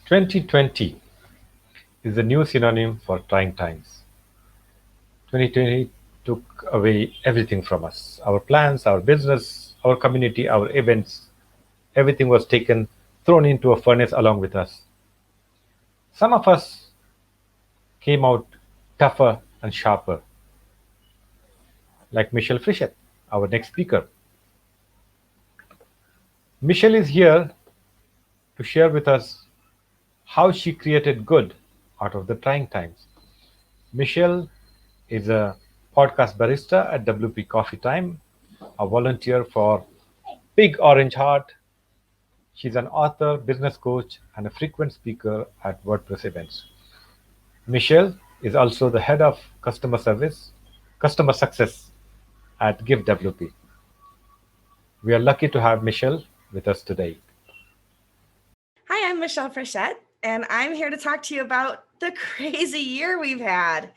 2020 is the new synonym for trying times. 2020 took away everything from us, our plans, our business, our community, our events. Everything was taken, thrown into a furnace along with us. Some of us came out tougher and sharper, like Michelle Frechette, our next speaker. Michelle is here to share with us how she created good out of the trying times. Michelle is a podcast barista at WP Coffee Time, a volunteer for Big Orange Heart. She's an author, business coach, and a frequent speaker at WordPress events. Michelle is also the head of customer success at Give WP. We are lucky to have Michelle with us today. Hi, I'm Michelle Frechette, and I'm here to talk to you about the crazy year we've had.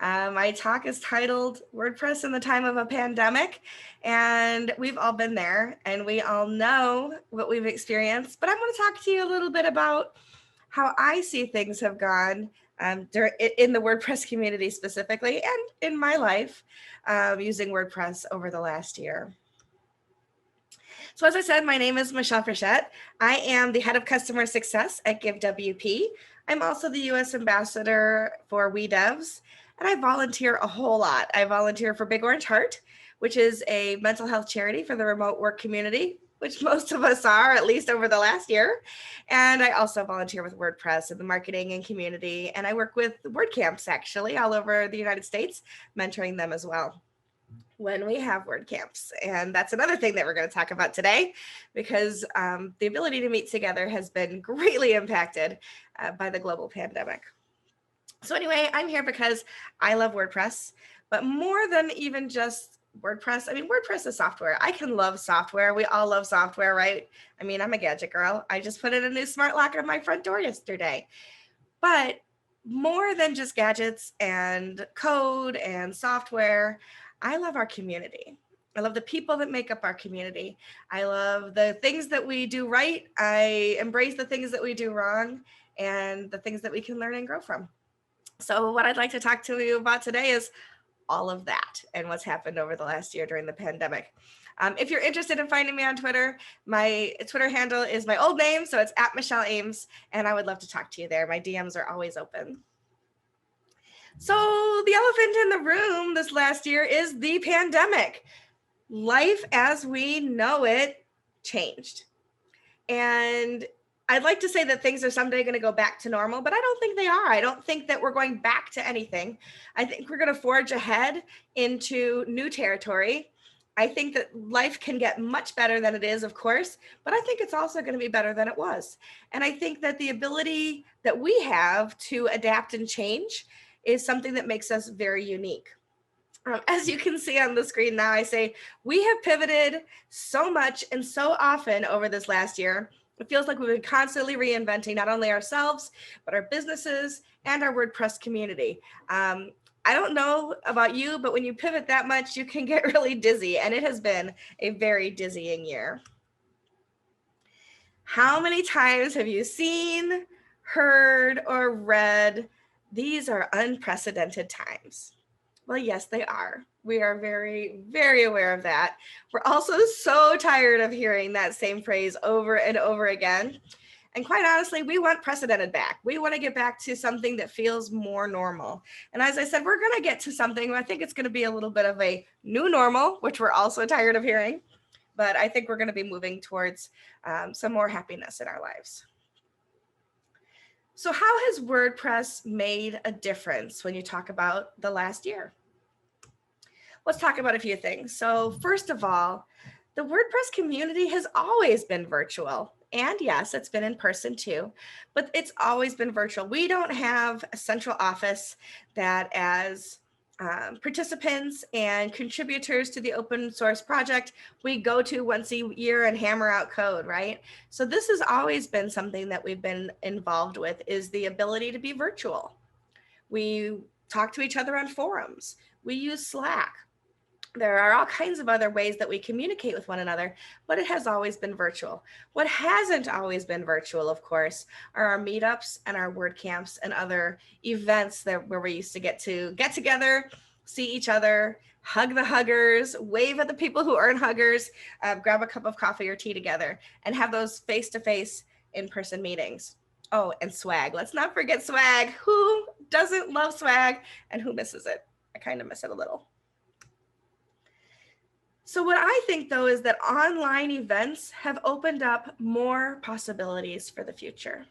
My talk is titled WordPress in the Time of a Pandemic, and we've all been there and we all know what we've experienced. But I'm going to talk to you a little bit about how I see things have gone in the WordPress community specifically and in my life using WordPress over the last year. So as I said, my name is Michelle Frechette. I am the head of customer success at Give WP. I'm also the U.S. ambassador for We Devs, and I volunteer a whole lot. I volunteer for Big Orange Heart, which is a mental health charity for the remote work community, which most of us are, at least over the last year. And I also volunteer with WordPress in the marketing and community, and I work with WordCamps actually all over the United States, mentoring them as well when we have WordCamps. And that's another thing that we're going to talk about today, because the ability to meet together has been greatly impacted by the global pandemic. So anyway, I'm here because I love WordPress, but more than even just WordPress, I mean, WordPress is software. I can love software. We all love software, right? I mean, I'm a gadget girl. I just put in a new smart lock on my front door yesterday. But more than just gadgets and code and software, I love our community. I love the people that make up our community. I love the things that we do right. I embrace the things that we do wrong and the things that we can learn and grow from. So what I'd like to talk to you about today is all of that and what's happened over the last year during the pandemic. If you're interested in finding me on Twitter, my Twitter handle is my old name, so it's at Michelle Ames, and I would love to talk to you there. My DMs are always open. So the elephant in the room this last year is the pandemic. Life as we know it changed. And I'd like to say that things are someday going to go back to normal, but I don't think they are. I don't think that we're going back to anything. I think we're going to forge ahead into new territory. I think that life can get much better than it is, of course, but I think it's also going to be better than it was. And I think that the ability that we have to adapt and change is something that makes us very unique. As you can see on the screen now, I say we have pivoted so much and so often over this last year. It feels like we've been constantly reinventing not only ourselves, but our businesses and our WordPress community. I don't know about you, but when you pivot that much, you can get really dizzy, and it has been a very dizzying year. How many times have you seen, heard, or read, "These are unprecedented times"? Well, yes, they are. We are very, very aware of that. We're also so tired of hearing that same phrase over and over again. And quite honestly, we want precedented back. We want to get back to something that feels more normal. And as I said, we're going to get to something. I think it's going to be a little bit of a new normal, which we're also tired of hearing. But I think we're going to be moving towards some more happiness in our lives. So how has WordPress made a difference when you talk about the last year? Let's talk about a few things. So first of all, the WordPress community has always been virtual. And yes, it's been in person too, but it's always been virtual. We don't have a central office that as participants and contributors to the open source project, we go to once a year and hammer out code, right? So this has always been something that we've been involved with, is the ability to be virtual. We talk to each other on forums. We use Slack. There are all kinds of other ways that we communicate with one another, but it has always been virtual. What hasn't always been virtual, of course, are our meetups and our word camps and other events where we used to get together, see each other, hug the huggers, wave at the people who aren't huggers, grab a cup of coffee or tea together, and have those face-to-face in-person meetings. Oh, and swag. Let's not forget swag. Who doesn't love swag and who misses it? I kind of miss it a little. So what I think, though, is that online events have opened up more possibilities for the future.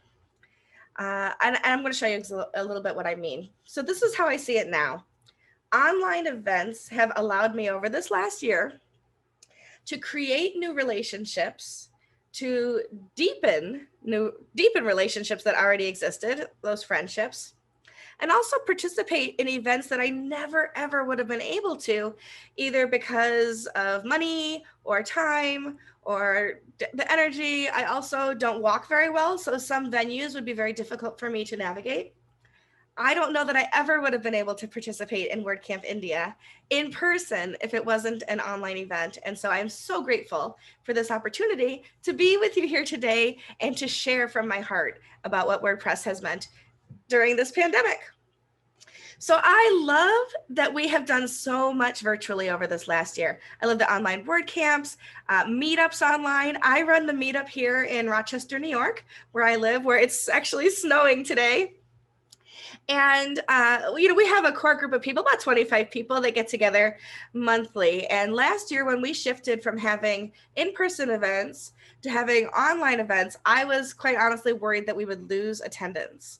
And I'm going to show you a little bit what I mean. So this is how I see it now. Online events have allowed me over this last year to create new relationships, to deepen relationships that already existed, those friendships, and also participate in events that I never ever would have been able to, either because of money or time or the energy. I also don't walk very well, so some venues would be very difficult for me to navigate. I don't know that I ever would have been able to participate in WordCamp India in person if it wasn't an online event. And so I'm so grateful for this opportunity to be with you here today and to share from my heart about what WordPress has meant during this pandemic. So I love that we have done so much virtually over this last year. I love the online word camps, meetups online. I run the meetup here in Rochester, New York, where I live, where it's actually snowing today. And, we have a core group of people, about 25 people that get together monthly. And last year, when we shifted from having in-person events to having online events, I was quite honestly worried that we would lose attendance.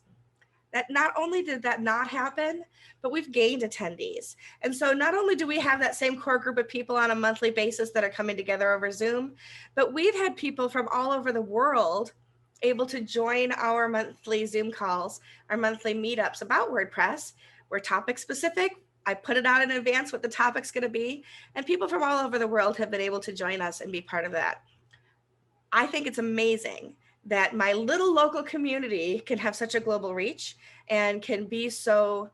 That not only did that not happen, but we've gained attendees. And so not only do we have that same core group of people on a monthly basis that are coming together over Zoom, but we've had people from all over the world able to join our monthly Zoom calls, our monthly meetups about WordPress. We're topic specific. I put it out in advance what the topic's going to be, and people from all over the world have been able to join us and be part of that. I think it's amazing that my little local community can have such a global reach and can be so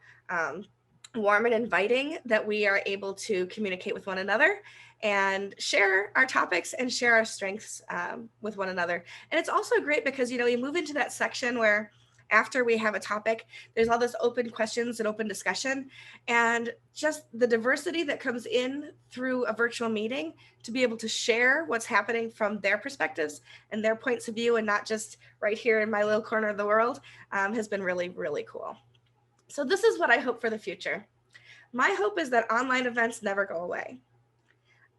warm and inviting that we are able to communicate with one another and share our topics and share our strengths with one another. And it's also great because, you move into that section where after we have a topic, there's all this open questions and open discussion, and just the diversity that comes in through a virtual meeting to be able to share what's happening from their perspectives and their points of view, and not just right here in my little corner of the world, has been really, really cool. So this is what I hope for the future. My hope is that online events never go away.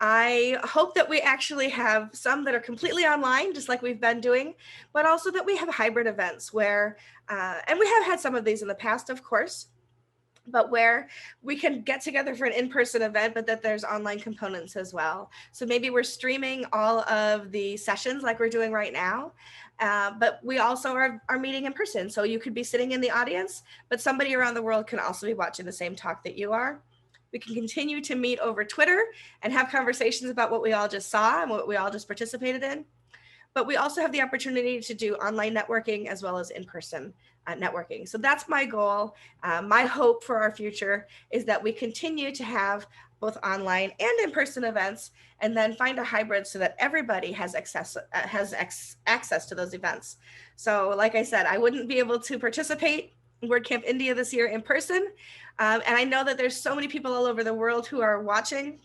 I hope that we actually have some that are completely online, just like we've been doing, but also that we have hybrid events where, and we have had some of these in the past, of course, but where we can get together for an in-person event, but that there's online components as well. So maybe we're streaming all of the sessions like we're doing right now, but we also are meeting in person. So you could be sitting in the audience, but somebody around the world can also be watching the same talk that you are. We can continue to meet over Twitter and have conversations about what we all just saw and what we all just participated in. But we also have the opportunity to do online networking as well as in-person networking. So that's my goal. My hope for our future is that we continue to have both online and in-person events, and then find a hybrid so that everybody has access to those events. So like I said, I wouldn't be able to participate in WordCamp India this year in person. And I know that there's so many people all over the world who are watching,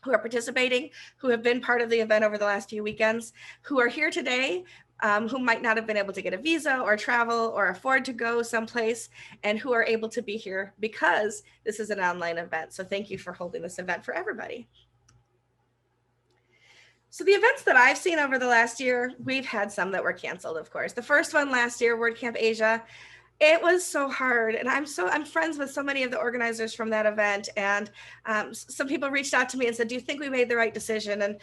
who are participating, who have been part of the event over the last few weekends, who are here today, who might not have been able to get a visa or travel or afford to go someplace, and who are able to be here because this is an online event. So thank you for holding this event for everybody. So the events that I've seen over the last year, we've had some that were canceled, of course. The first one last year, WordCamp Asia, it was so hard, and I'm friends with so many of the organizers from that event, and some people reached out to me and said, do you think we made the right decision? And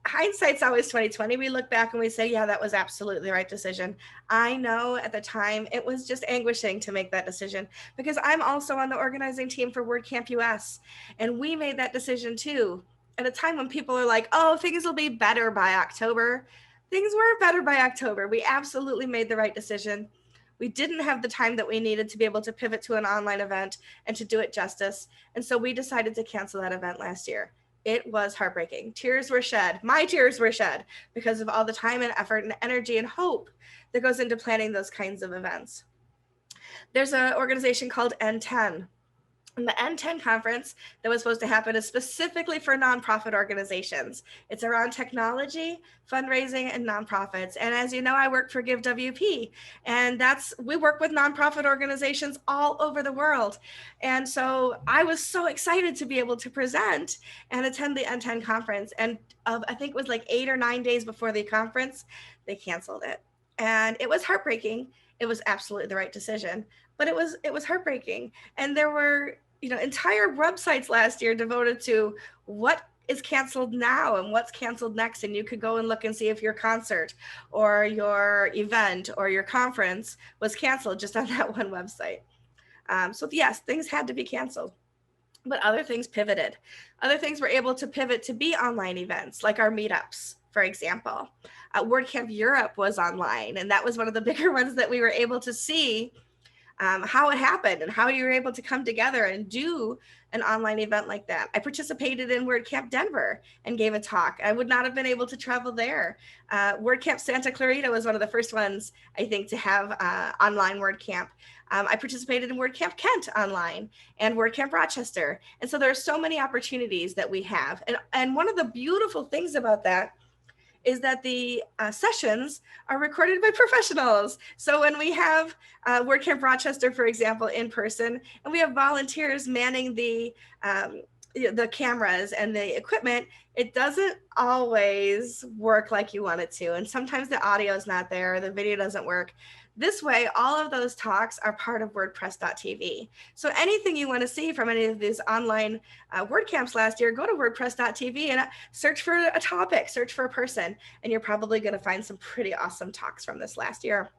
hindsight's always 2020. We look back and we say, yeah, that was absolutely the right decision. I know at the time it was just anguishing to make that decision, because I'm also on the organizing team for WordCamp US, and we made that decision too at a time when people are like, oh, things will be better by October. Things were better by October. We absolutely made the right decision. We didn't have the time that we needed to be able to pivot to an online event and to do it justice. And so we decided to cancel that event last year. It was heartbreaking. Tears were shed. My tears were shed because of all the time and effort and energy and hope that goes into planning those kinds of events. There's an organization called N10. And the N10 conference that was supposed to happen is specifically for nonprofit organizations. It's around technology, fundraising, and nonprofits. And as you know, I work for Give WP, and we work with nonprofit organizations all over the world. And so I was so excited to be able to present and attend the N10 conference. And I think it was like 8 or 9 days before the conference, they canceled it. And it was heartbreaking. It was absolutely the right decision, but it was heartbreaking. And there were entire websites last year devoted to what is canceled now and what's canceled next. And you could go and look and see if your concert or your event or your conference was canceled just on that one website. So yes, things had to be canceled, but other things pivoted. Other things were able to pivot to be online events, like our meetups, for example. WordCamp Europe was online, and that was one of the bigger ones that we were able to see how it happened and how you were able to come together and do an online event like that. I participated in WordCamp Denver and gave a talk. I would not have been able to travel there. WordCamp Santa Clarita was one of the first ones, I think, to have online WordCamp. I participated in WordCamp Kent online and WordCamp Rochester. And so there are so many opportunities that we have. And one of the beautiful things about that is that the sessions are recorded by professionals. So when we have WordCamp Rochester, for example, in person, and we have volunteers manning the cameras and the equipment, it doesn't always work like you want it to. And sometimes the audio is not there, the video doesn't work. This way, all of those talks are part of WordPress.tv. So anything you want to see from any of these online WordCamps last year, go to WordPress.tv and search for a topic, search for a person, and you're probably going to find some pretty awesome talks from this last year.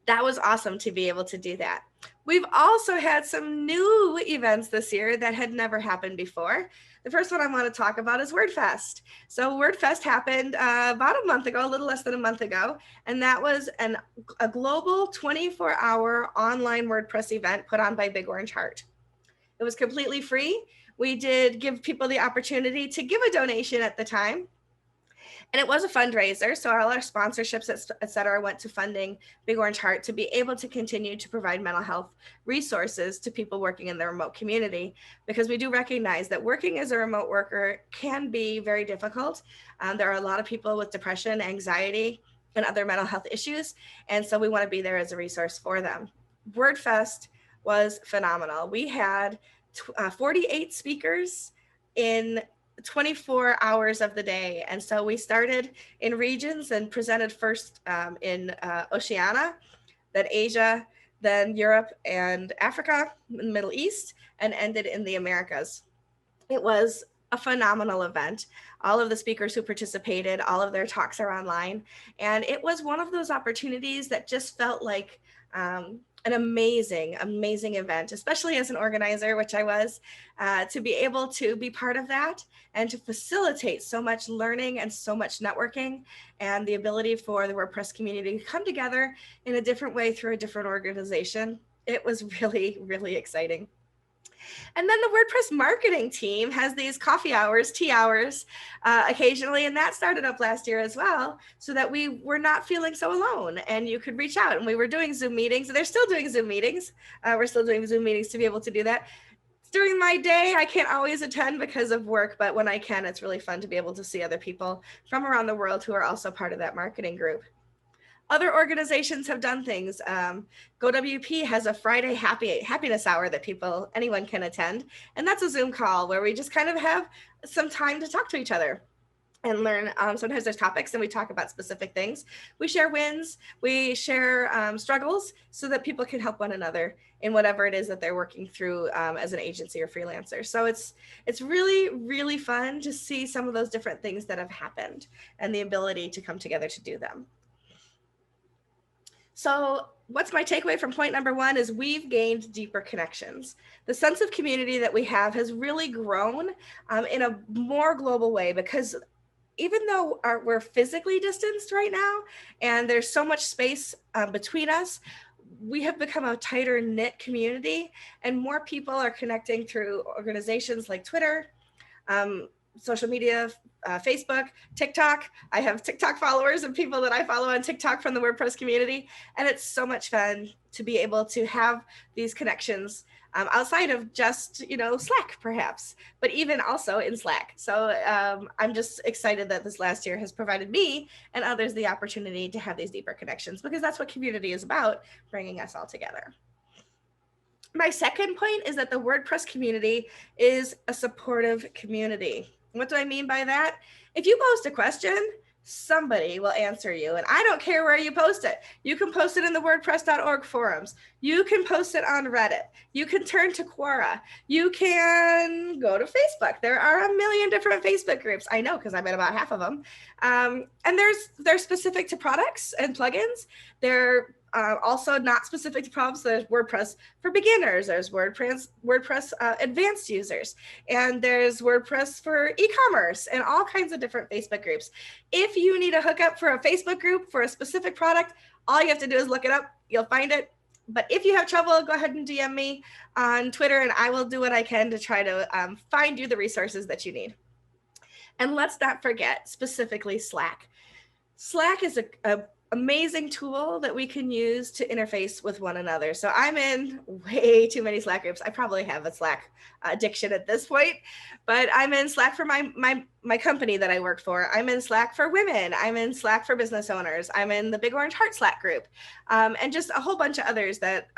That was awesome to be able to do that. We've also had some new events this year that had never happened before. The first one I want to talk about is WordFest. So WordFest happened about a month ago, a little less than a month ago, and that was a global 24-hour online WordPress event put on by Big Orange Heart. It was completely free. We did give people the opportunity to give a donation at the time. And it was a fundraiser, so all our sponsorships, et cetera, went to funding Big Orange Heart to be able to continue to provide mental health resources to people working in the remote community, because we do recognize that working as a remote worker can be very difficult. There are a lot of people with depression, anxiety, and other mental health issues, and so we want to be there as a resource for them. WordFest was phenomenal. We had 48 speakers in 24 hours of the day. And so we started in regions and presented first in Oceania, then Asia, then Europe and Africa, and Middle East, and ended in the Americas. It was a phenomenal event. All of the speakers who participated, all of their talks are online. And it was one of those opportunities that just felt like an amazing event, especially as an organizer, which I was, to be able to be part of that and to facilitate so much learning and so much networking and the ability for the WordPress community to come together in a different way through a different organization. It was really, really exciting. And then the WordPress marketing team has these coffee hours, tea hours occasionally, and that started up last year as well, so that we were not feeling so alone and you could reach out. And we were doing Zoom meetings. They're still doing Zoom meetings. We're still doing Zoom meetings to be able to do that. During my day, I can't always attend because of work, but when I can, it's really fun to be able to see other people from around the world who are also part of that marketing group. Other organizations have done things. GoWP has a Friday happiness hour that anyone can attend. And that's a Zoom call where we just kind of have some time to talk to each other and learn. Sometimes there's topics and we talk about specific things. We share wins, we share struggles so that people can help one another in whatever it is that they're working through as an agency or freelancer. So it's really, really fun to see some of those different things that have happened and the ability to come together to do them. So what's my takeaway from point number one is we've gained deeper connections. The sense of community that we have has really grown in a more global way, because even though we're physically distanced right now and there's so much space between us, we have become a tighter knit community, and more people are connecting through organizations like Twitter, um, social media, Facebook, TikTok. I have TikTok followers and people that I follow on TikTok from the WordPress community. And it's so much fun to be able to have these connections outside of just, Slack perhaps, but even also in Slack. So I'm just excited that this last year has provided me and others the opportunity to have these deeper connections, because that's what community is about, bringing us all together. My second point is that the WordPress community is a supportive community. What do I mean by that? If you post a question, somebody will answer you. And I don't care where you post it. You can post it in the WordPress.org forums. You can post it on Reddit. You can turn to Quora. You can go to Facebook. There are a million different Facebook groups. I know, because I'm in about half of them. And they're specific to products and plugins. They're also not specific to problems. There's WordPress for beginners, there's WordPress advanced users, and there's WordPress for e-commerce, and all kinds of different Facebook groups. If you need a hookup for a Facebook group for a specific product, all you have to do is look it up. You'll find it. But if you have trouble, go ahead and DM me on Twitter, and I will do what I can to try to find you the resources that you need. And let's not forget specifically Slack. Slack is a amazing tool that we can use to interface with one another. So I'm in way too many Slack groups. I probably have a Slack addiction at this point, but I'm in Slack for my company that I work for. I'm in Slack for women. I'm in Slack for business owners. I'm in the Big Orange Heart Slack group, and just a whole bunch of others that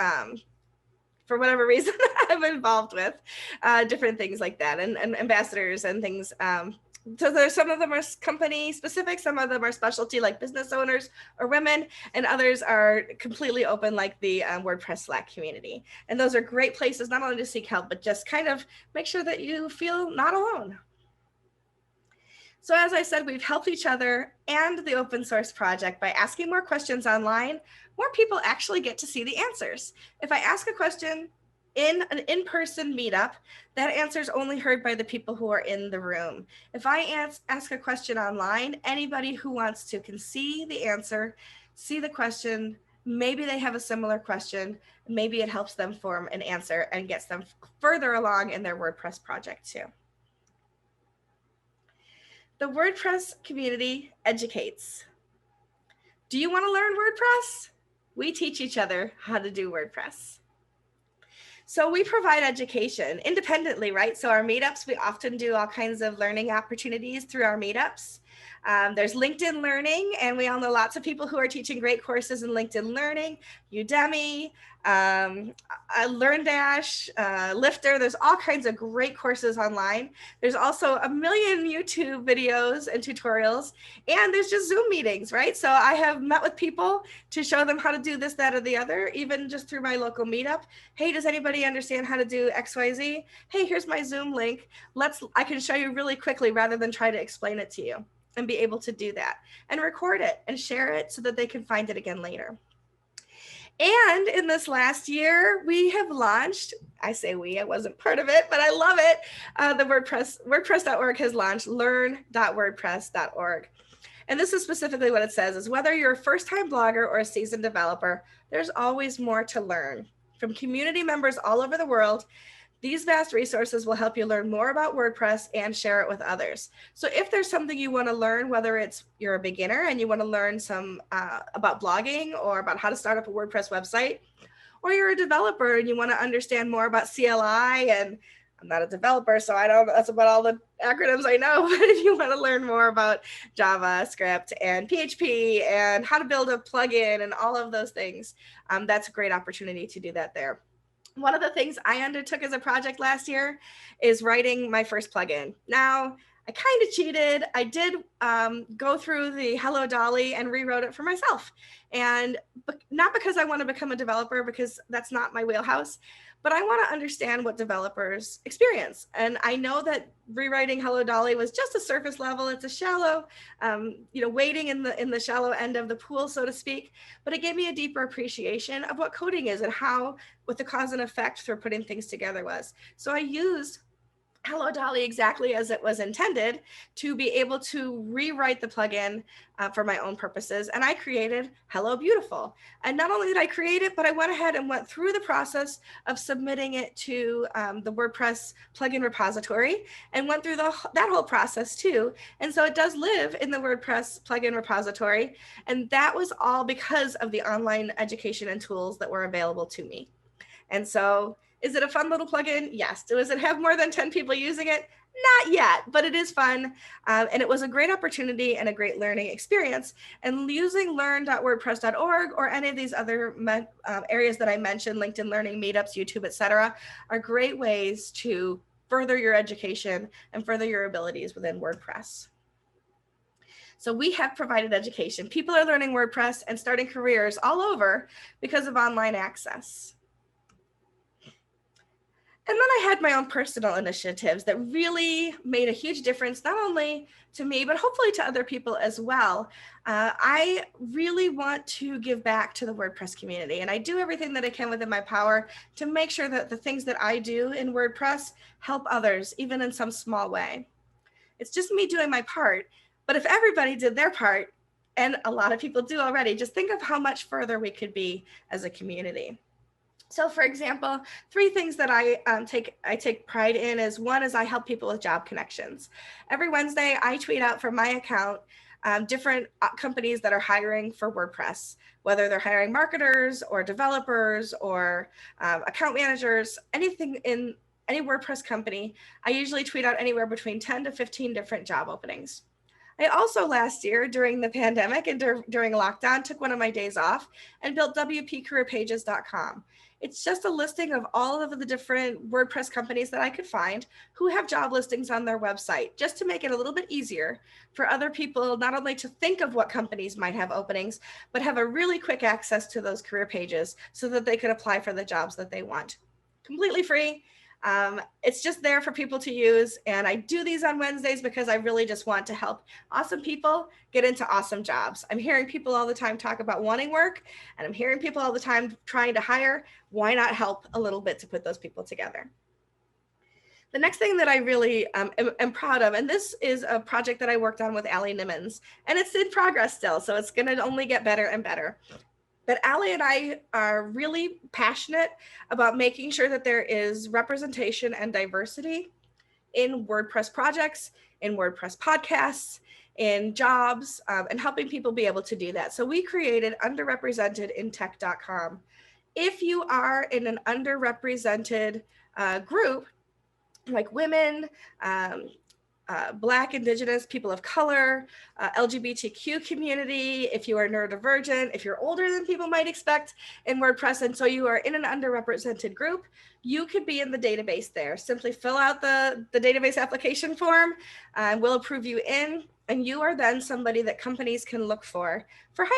for whatever reason I'm involved with, different things like that, and ambassadors and things. So there's some of them are company specific, some of them are specialty like business owners or women, and others are completely open like the WordPress Slack community. And those are great places not only to seek help, but just kind of make sure that you feel not alone. So as I said, we've helped each other and the open source project by asking more questions online. More people actually get to see the answers. If I ask a question in an in-person meetup, that answer is only heard by the people who are in the room. If I ask a question online, anybody who wants to can see the answer, see the question, maybe they have a similar question, maybe it helps them form an answer and gets them further along in their WordPress project too. The WordPress community educates. Do you want to learn WordPress? We teach each other how to do WordPress. So we provide education independently, right? So our meetups, we often do all kinds of learning opportunities through our meetups. There's LinkedIn Learning, and we all know lots of people who are teaching great courses in LinkedIn Learning, Udemy, LearnDash, Lifter. There's all kinds of great courses online. There's also a million YouTube videos and tutorials, and there's just Zoom meetings, right? So I have met with people to show them how to do this, that, or the other, even just through my local meetup. Hey, does anybody understand how to do XYZ? Hey, here's my Zoom link. I can show you really quickly rather than try to explain it to you, and be able to do that and record it and share it so that they can find it again later. And in this last year, we have launched, I say we, I wasn't part of it, but I love it. The WordPress.org has launched learn.wordpress.org. And this is specifically what it says is whether you're a first-time blogger or a seasoned developer, there's always more to learn. From community members all over the world, these vast resources will help you learn more about WordPress and share it with others. So if there's something you want to learn, whether it's you're a beginner and you want to learn some about blogging or about how to start up a WordPress website, or you're a developer and you want to understand more about CLI, and I'm not a developer, so I don't, that's about all the acronyms I know, but if you want to learn more about JavaScript and PHP and how to build a plugin and all of those things, that's a great opportunity to do that there. One of the things I undertook as a project last year is writing my first plugin. Now, I kind of cheated. I did go through the Hello Dolly and rewrote it for myself. And not because I want to become a developer, because that's not my wheelhouse, but I want to understand what developers experience. And I know that rewriting Hello Dolly was just a surface level. It's a shallow, wading in the shallow end of the pool, so to speak. But it gave me a deeper appreciation of what coding is and what the cause and effect for putting things together was. So I used Hello Dolly exactly as it was intended to be able to rewrite the plugin for my own purposes. And I created Hello Beautiful. And not only did I create it, but I went ahead and went through the process of submitting it to the WordPress plugin repository and went through that whole process too. And so it does live in the WordPress plugin repository. And that was all because of the online education and tools that were available to me. And so, is it a fun little plugin? Yes. Does it have more than 10 people using it? Not yet, but it is fun. And it was a great opportunity and a great learning experience. And using learn.wordpress.org or any of these other areas that I mentioned, LinkedIn Learning, Meetups, YouTube, etc., are great ways to further your education and further your abilities within WordPress. So we have provided education. People are learning WordPress and starting careers all over because of online access. And then I had my own personal initiatives that really made a huge difference, not only to me, but hopefully to other people as well. I really want to give back to the WordPress community, and I do everything that I can within my power to make sure that the things that I do in WordPress help others, even in some small way. It's just me doing my part, but if everybody did their part, and a lot of people do already, just think of how much further we could be as a community. So for example, 3 things that I take pride in is, one is I help people with job connections. Every Wednesday I tweet out from my account different companies that are hiring for WordPress, whether they're hiring marketers or developers or account managers, anything in any WordPress company. I usually tweet out anywhere between 10 to 15 different job openings. I also last year during the pandemic and during lockdown took one of my days off and built wpcareerpages.com. It's just a listing of all of the different WordPress companies that I could find who have job listings on their website, just to make it a little bit easier for other people not only to think of what companies might have openings, but have a really quick access to those career pages so that they could apply for the jobs that they want. Completely free. It's just there for people to use. And I do these on Wednesdays because I really just want to help awesome people get into awesome jobs. I'm hearing people all the time talk about wanting work, and I'm hearing people all the time trying to hire. Why not help a little bit to put those people together? The next thing that I really am proud of, and this is a project that I worked on with Allie Nimmons, and it's in progress still, so it's going to only get better and better. But Allie and I are really passionate about making sure that there is representation and diversity in WordPress projects, in WordPress podcasts, in jobs, and helping people be able to do that. So we created underrepresentedintech.com. If you are in an underrepresented group, like women, Black, Indigenous, people of color, LGBTQ community, if you are neurodivergent, if you're older than people might expect in WordPress, and so you are in an underrepresented group, you could be in the database there. Simply fill out the database application form, and we'll approve you in, and you are then somebody that companies can look for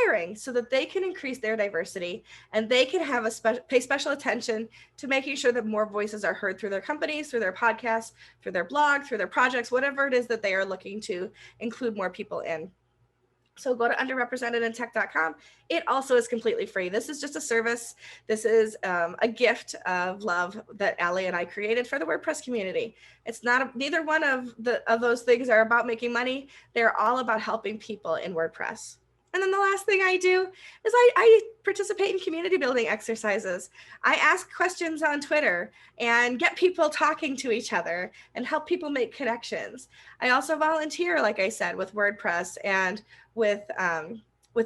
hiring so that they can increase their diversity and they can have pay special attention to making sure that more voices are heard through their companies, through their podcasts, through their blog, through their projects, whatever it is that they are looking to include more people in. So go to underrepresentedintech.com. It also is completely free. This is just a service. This is a gift of love that Allie and I created for the WordPress community. It's not neither one of those things are about making money. They're all about helping people in WordPress. And then the last thing I do is I participate in community building exercises. I ask questions on Twitter and get people talking to each other and help people make connections. I also volunteer, like I said, with WordPress and with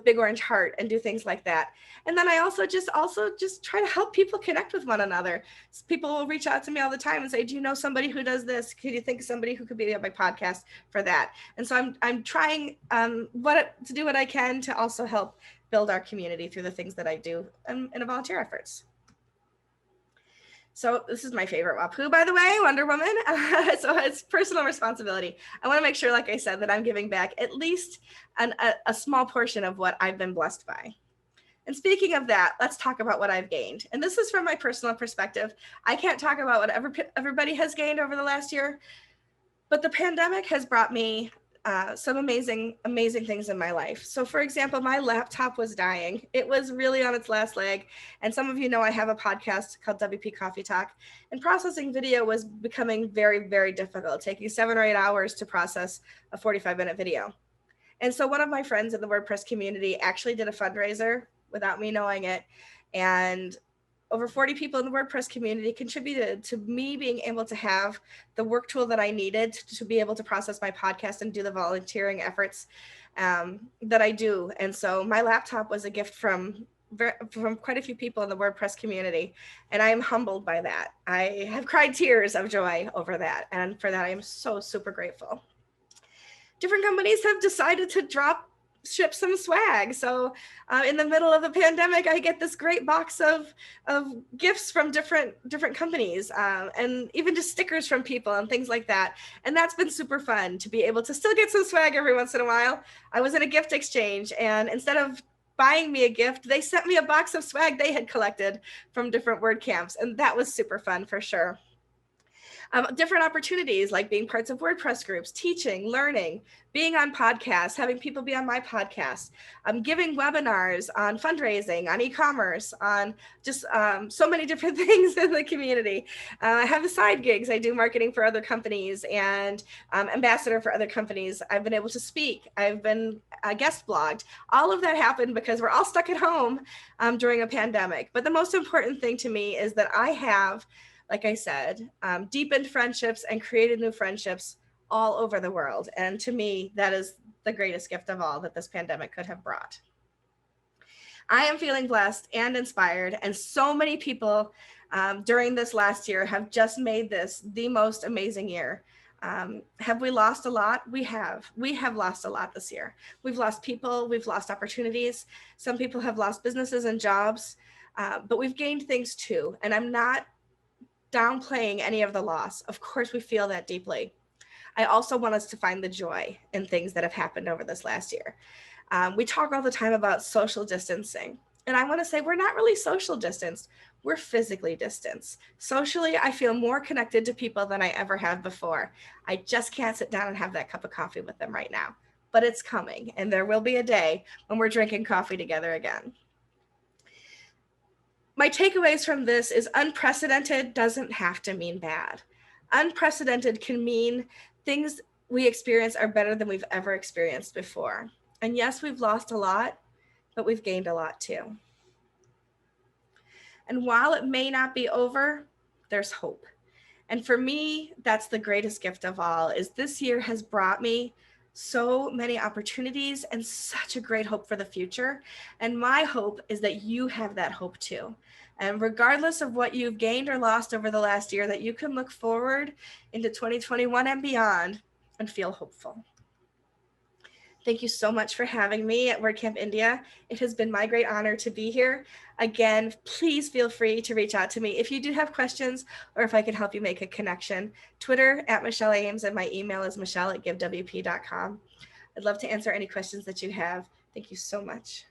Big Orange Heart and do things like that. And then I also just try to help people connect with one another. People will reach out to me all the time and say, do you know somebody who does this? Could you think of somebody who could be on my podcast for that? And so I'm trying to do what I can to also help build our community through the things that I do in a volunteer efforts. So this is my favorite WAPU, by the way, Wonder Woman. So it's personal responsibility. I want to make sure, like I said, that I'm giving back at least a small portion of what I've been blessed by. And speaking of that, let's talk about what I've gained. And this is from my personal perspective. I can't talk about what everybody has gained over the last year, but the pandemic has brought me some amazing things in my life. So for example, my laptop was dying. It was really on its last leg. And some of you know I have a podcast called WP Coffee Talk, and processing video was becoming very, very difficult, taking 7 or 8 hours to process a 45-minute video. And so one of my friends in the WordPress community actually did a fundraiser without me knowing it. And over 40 people in the WordPress community contributed to me being able to have the work tool that I needed to be able to process my podcast and do the volunteering efforts that I do. And so my laptop was a gift from quite a few people in the WordPress community. And I am humbled by that. I have cried tears of joy over that. And for that, I am so super grateful. Different companies have decided to ship some swag. So in the middle of the pandemic, I get this great box of gifts from different companies, and even just stickers from people and things like that. And that's been super fun to be able to still get some swag every once in a while. I was in a gift exchange, and instead of buying me a gift, they sent me a box of swag they had collected from different WordCamps. And that was super fun for sure. Different opportunities like being parts of WordPress groups, teaching, learning, being on podcasts, having people be on my podcast, giving webinars on fundraising, on e-commerce, on just so many different things in the community. I have side gigs. I do marketing for other companies and ambassador for other companies. I've been able to speak. I've been guest blogged. All of that happened because we're all stuck at home during a pandemic. But the most important thing to me is that I have, like I said, deepened friendships and created new friendships all over the world. And to me, that is the greatest gift of all that this pandemic could have brought. I am feeling blessed and inspired, and so many people during this last year have just made this the most amazing year. Have we lost a lot? We have. We have lost a lot this year. We've lost people. We've lost opportunities. Some people have lost businesses and jobs, but we've gained things too. And I'm not downplaying any of the loss. Of course, we feel that deeply. I also want us to find the joy in things that have happened over this last year. We talk all the time about social distancing. And I want to say we're not really social distanced. We're physically distanced. Socially, I feel more connected to people than I ever have before. I just can't sit down and have that cup of coffee with them right now. But it's coming, and there will be a day when we're drinking coffee together again. My takeaways from this is unprecedented doesn't have to mean bad. Unprecedented can mean things we experience are better than we've ever experienced before. And yes, we've lost a lot, but we've gained a lot too. And while it may not be over, there's hope. And for me, that's the greatest gift of all, is this year has brought me so many opportunities and such a great hope for the future. And my hope is that you have that hope too. And regardless of what you've gained or lost over the last year, that you can look forward into 2021 and beyond and feel hopeful. Thank you so much for having me at WordCamp India. It has been my great honor to be here. Again, please feel free to reach out to me if you do have questions or if I can help you make a connection. Twitter @Michelle Ames, and my email is michelle@givewp.com. I'd love to answer any questions that you have. Thank you so much.